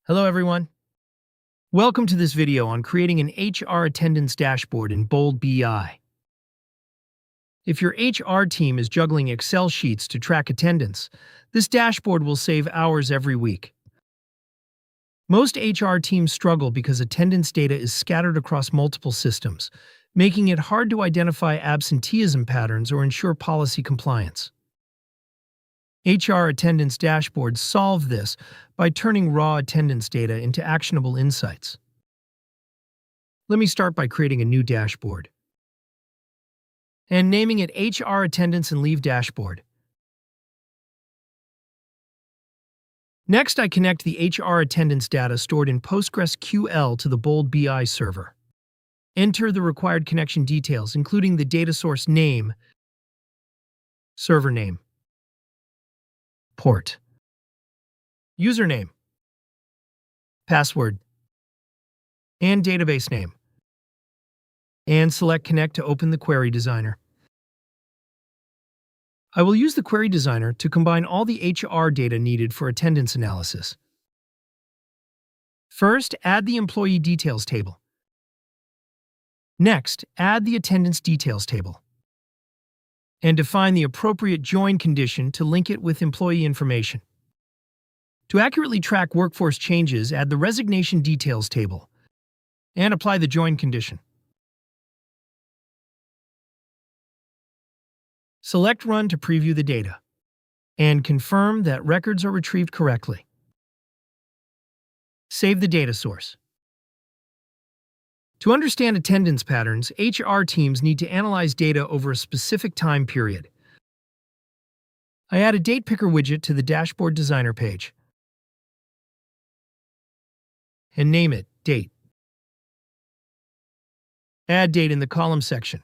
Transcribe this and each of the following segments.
Hello, everyone. Welcome to this video on creating an HR attendance dashboard in Bold BI. If your HR team is juggling Excel sheets to track attendance, this dashboard will save hours every week. Most HR teams struggle because attendance data is scattered across multiple systems, making it hard to identify absenteeism patterns or ensure policy compliance. HR attendance dashboards solve this by turning raw attendance data into actionable insights. Let me start by creating a new dashboard and naming it HR Attendance and Leave Dashboard. Next, I connect the HR attendance data stored in PostgreSQL to the Bold BI server. Enter the required connection details, including the data source name, server name, port, username, password, and database name, and select Connect to open the Query Designer. I will use the Query Designer to combine all the HR data needed for attendance analysis. First, add the Employee Details table. Next, add the Attendance Details table, and define the appropriate join condition to link it with employee information. To accurately track workforce changes, add the Resignation Details table and apply the join condition. Select Run to preview the data and confirm that records are retrieved correctly. Save the data source. To understand attendance patterns, HR teams need to analyze data over a specific time period. I add a Date Picker widget to the Dashboard Designer page and name it Date. Add date in the column section.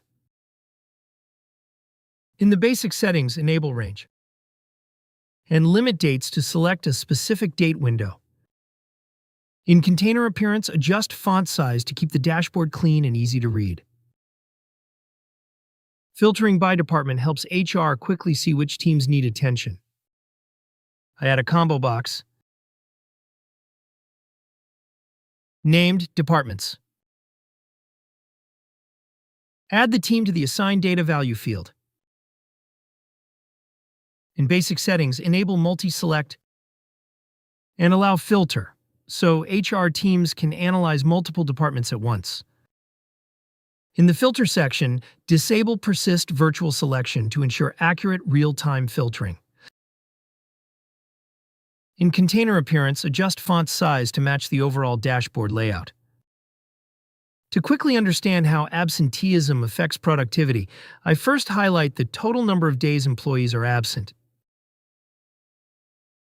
In the basic settings, enable range and limit dates to select a specific date window. In container appearance, adjust font size to keep the dashboard clean and easy to read. Filtering by department helps HR quickly see which teams need attention. I add a combo box named Departments. Add the team to the Assign Data Value field. In basic settings, enable multi-select and allow filter, so HR teams can analyze multiple departments at once. In the Filter section, disable Persist Virtual Selection to ensure accurate real-time filtering. In container appearance, adjust font size to match the overall dashboard layout. To quickly understand how absenteeism affects productivity, I first highlight the total number of days employees are absent.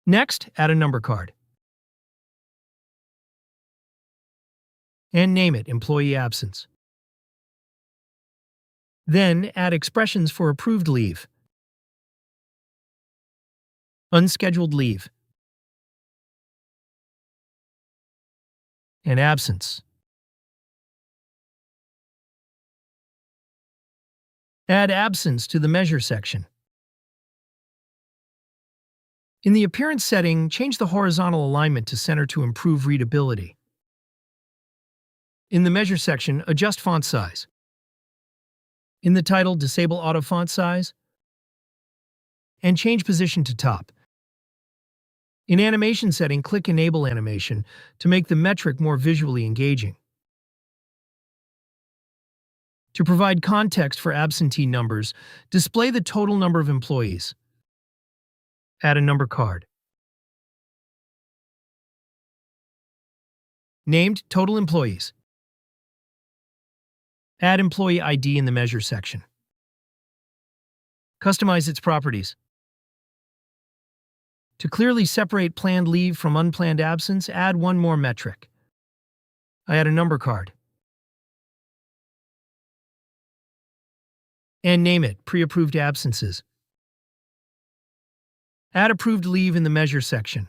Next, add a number card and name it Employee Absence. Then add expressions for approved leave, unscheduled leave, and absence. Add absence to the Measure section. In the Appearance setting, change the horizontal alignment to center to improve readability. In the Measure section, adjust font size. In the title, disable auto font size and change position to top. In Animation setting, click Enable Animation to make the metric more visually engaging. To provide context for absentee numbers, display the total number of employees. Add a number card named Total Employees. Add Employee ID in the Measure section. Customize its properties. To clearly separate planned leave from unplanned absence, add one more metric. I add a number card and name it Pre-Approved Absences. Add approved leave in the Measure section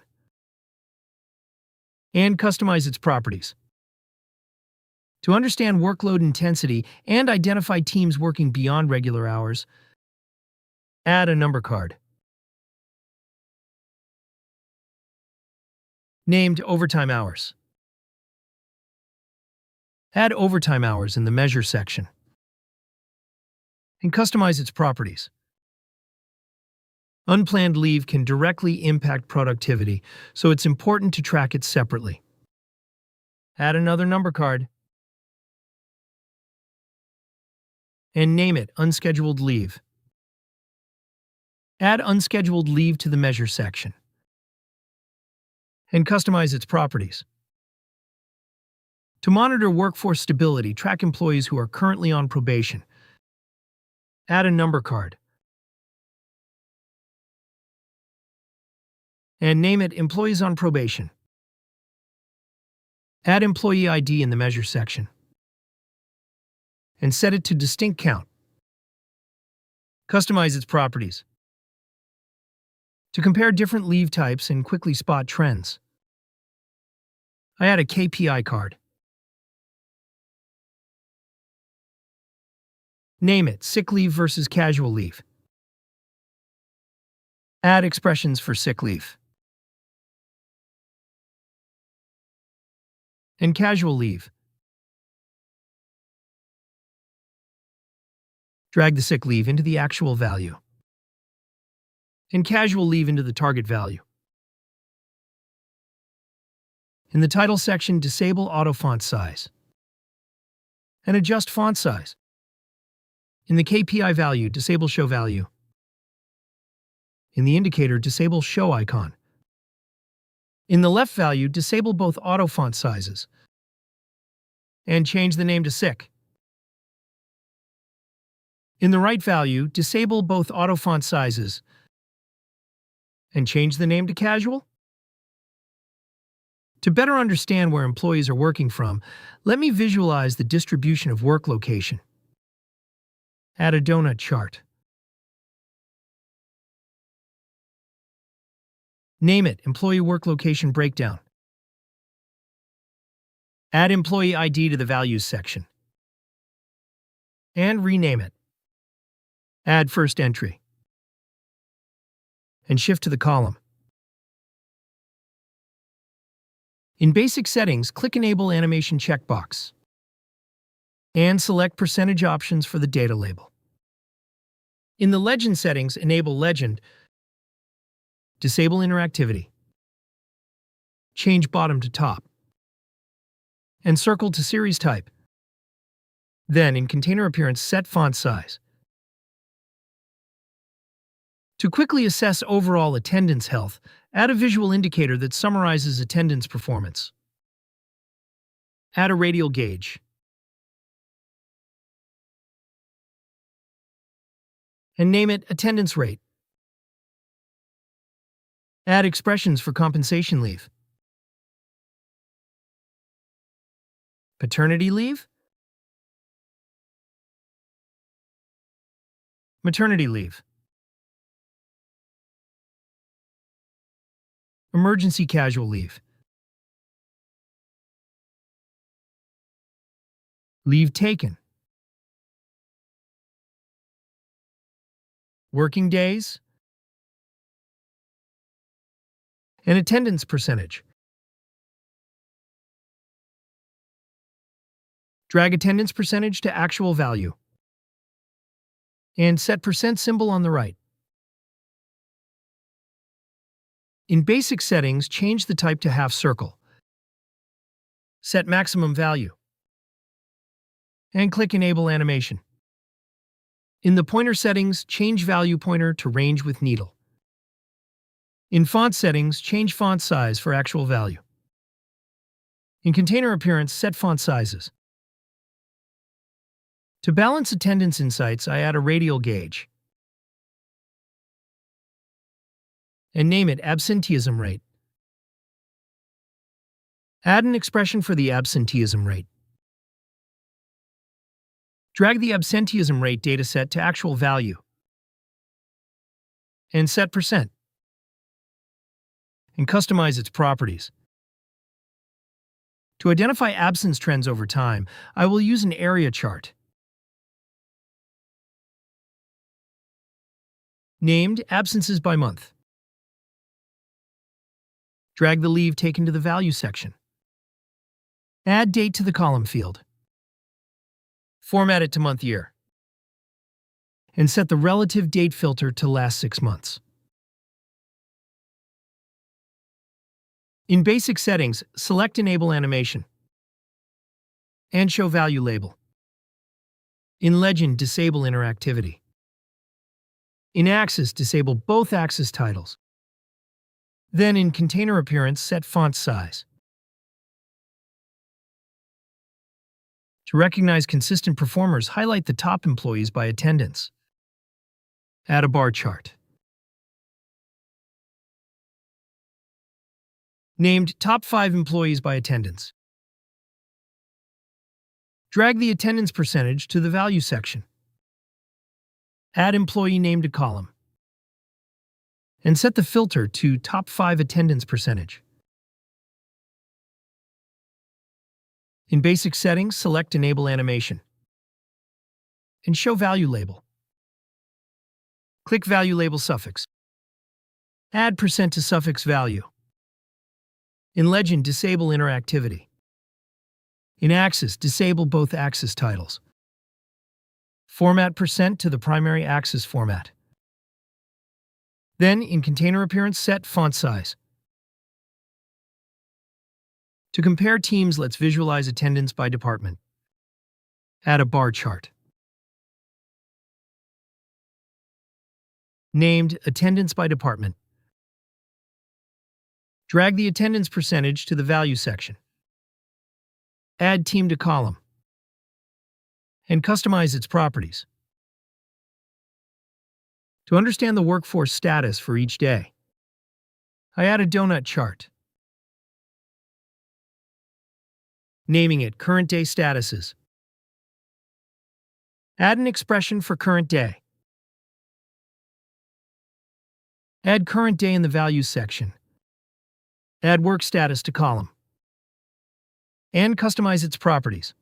and customize its properties. To understand workload intensity and identify teams working beyond regular hours, add a number card Named overtime hours. Add overtime hours in the measure section and customize its properties. Unplanned leave can directly impact productivity, so it's important to track it separately. Add another number card and name it Unscheduled Leave. Add unscheduled leave to the measure section and customize its properties. To monitor workforce stability, track employees who are currently on probation. Add a number card and name it Employees on Probation. Add employee ID in the measure section and set it to distinct count. Customize its properties to compare different leave types and quickly spot trends. I add a KPI card. Name it Sick Leave versus Casual Leave. Add expressions for sick leave and casual leave. Drag the sick leave into the actual value and casual leave into the target value. In the title section, disable auto font size and adjust font size. In the KPI value, disable show value. In the indicator, disable show icon. In the left value, disable both auto font sizes and change the name to sick. In the right value, disable both auto font sizes and change the name to casual. To better understand where employees are working from, let me visualize the distribution of work location. Add a donut chart. Name it Employee Work Location Breakdown. Add employee ID to the Values section and rename it. Add first entry and shift to the column. In Basic Settings, click Enable Animation checkbox and select Percentage Options for the data label. In the Legend settings, enable Legend, disable interactivity, change bottom to top, and circle to series type. Then, in Container Appearance, set font size. To quickly assess overall attendance health, add a visual indicator that summarizes attendance performance. Add a radial gauge and name it Attendance Rate. Add expressions for compensation leave, paternity leave, maternity leave, emergency casual leave, leave taken, working days, and attendance percentage. Drag attendance percentage to actual value and set % symbol on the right. In Basic Settings, change the type to half circle. Set maximum value and click Enable Animation. In the Pointer settings, change value pointer to range with needle. In Font settings, change font size for actual value. In Container Appearance, set font sizes. To balance attendance insights, I add a radial gauge and name it Absenteeism Rate. Add an expression for the absenteeism rate. Drag the absenteeism rate dataset to actual value and set %. And customize its properties. To identify absence trends over time, I will use an area chart named Absences by Month. Drag the leave taken to the value section. Add date to the column field. Format it to month year. And set the relative date filter to last 6 months. In basic settings, select Enable Animation and Show Value Label. In Legend, disable interactivity. In Axis, disable both axis titles. Then in Container Appearance, set font size. To recognize consistent performers, highlight the top employees by attendance. Add a bar chart. Named Top 5 Employees by Attendance. Drag the attendance percentage to the value section. Add employee name to column. And set the filter to Top 5 Attendance Percentage. In basic settings, select Enable Animation and Show Value Label. Click Value Label Suffix. Add % to suffix value. In Legend, disable interactivity. In Axis, disable both axis titles. Format % to the primary axis format. Then, in Container Appearance, set font size. To compare teams, let's visualize attendance by department. Add a bar chart. Named Attendance by Department. Drag the attendance percentage to the value section. Add team to column. And customize its properties. To understand the workforce status for each day, I add a donut chart. Naming it Current Day Statuses. Add an expression for current day. Add current day in the values section. Add work status to column. And customize its properties.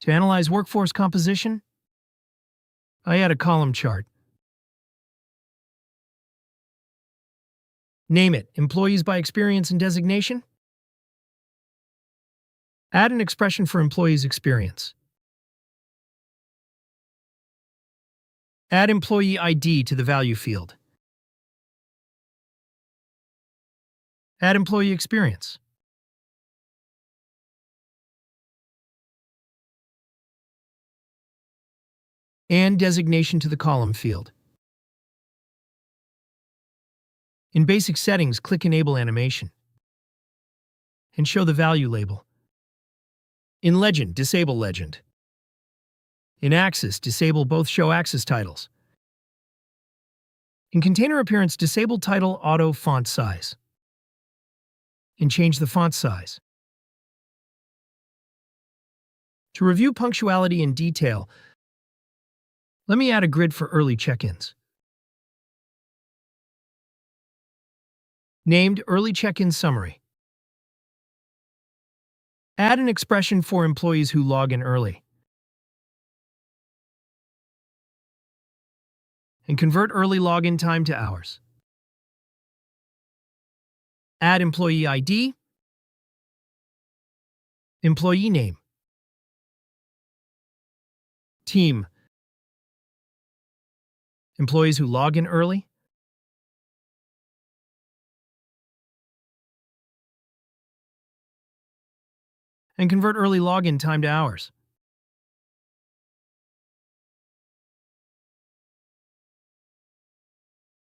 To analyze workforce composition, I add a column chart. Name it Employees by Experience and Designation. Add an expression for employees' experience. Add employee ID to the value field. Add employee experience. And designation to the column field. In basic settings, click Enable Animation and show the value label. In Legend, disable Legend. In Axis, disable both Show Axis titles. In Container Appearance, disable Title Auto Font Size. And change the font size. To review punctuality in detail, let me add a grid for early check-ins. Named Early Check-in Summary. Add an expression for employees who log in early. And convert early login time to hours. Add employee ID, employee name, team, employees who log in early, and convert early login time to hours.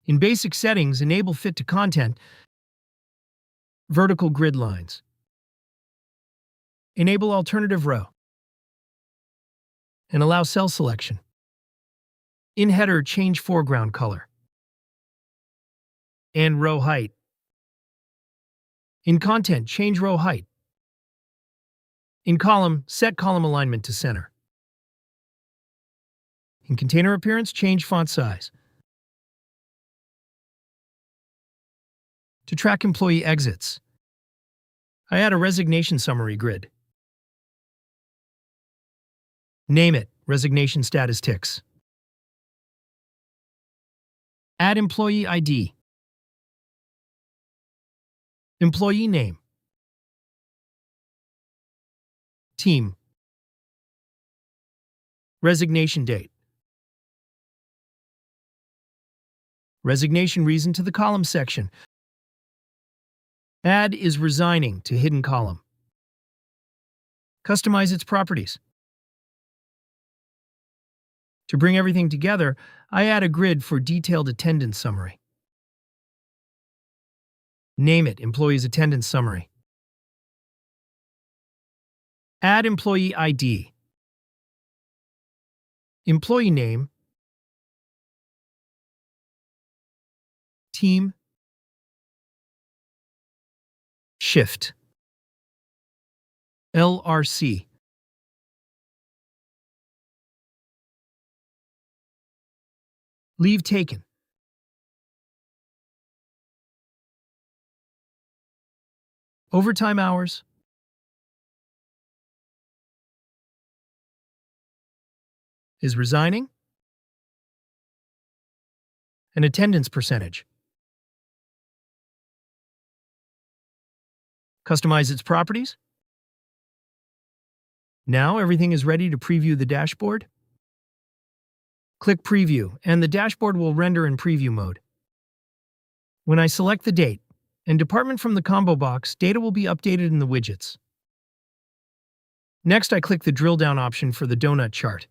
In basic settings, enable Fit to Content, vertical grid lines. Enable alternative row. And allow cell selection. In header, change foreground color. And row height. In content, change row height. In column, set column alignment to center. In Container Appearance, change font size. To track employee exits, I add a resignation summary grid. Name it Resignation Status Ticks. Add employee ID. Employee name. Team. Resignation date. Resignation reason to the column section. Add is resigning to hidden column. Customize its properties. To bring everything together, I add a grid for detailed attendance summary. Name it Employee's Attendance Summary. Add Employee ID. Employee name. Team. Shift. LRC. Leave taken. Overtime hours. Is resigning. An attendance percentage. Customize its properties. Now everything is ready to preview the dashboard. Click Preview, and the dashboard will render in preview mode. When I select the date and department from the combo box, data will be updated in the widgets. Next, I click the drill down option for the donut chart.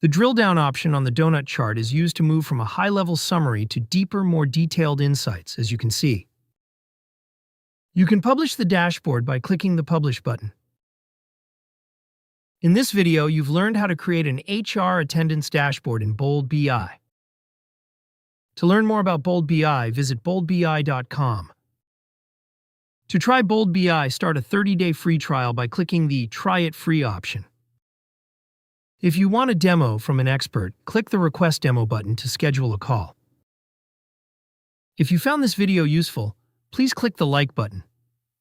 The drill down option on the donut chart is used to move from a high-level summary to deeper, more detailed insights, as you can see. You can publish the dashboard by clicking the Publish button. In this video, you've learned how to create an HR attendance dashboard in Bold BI. To learn more about Bold BI, visit boldbi.com. To try Bold BI, start a 30-day free trial by clicking the Try It Free option. If you want a demo from an expert, click the Request Demo button to schedule a call. If you found this video useful, please click the like button.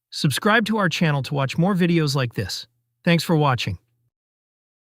Subscribe to our channel to watch more videos like this. Thanks for watching.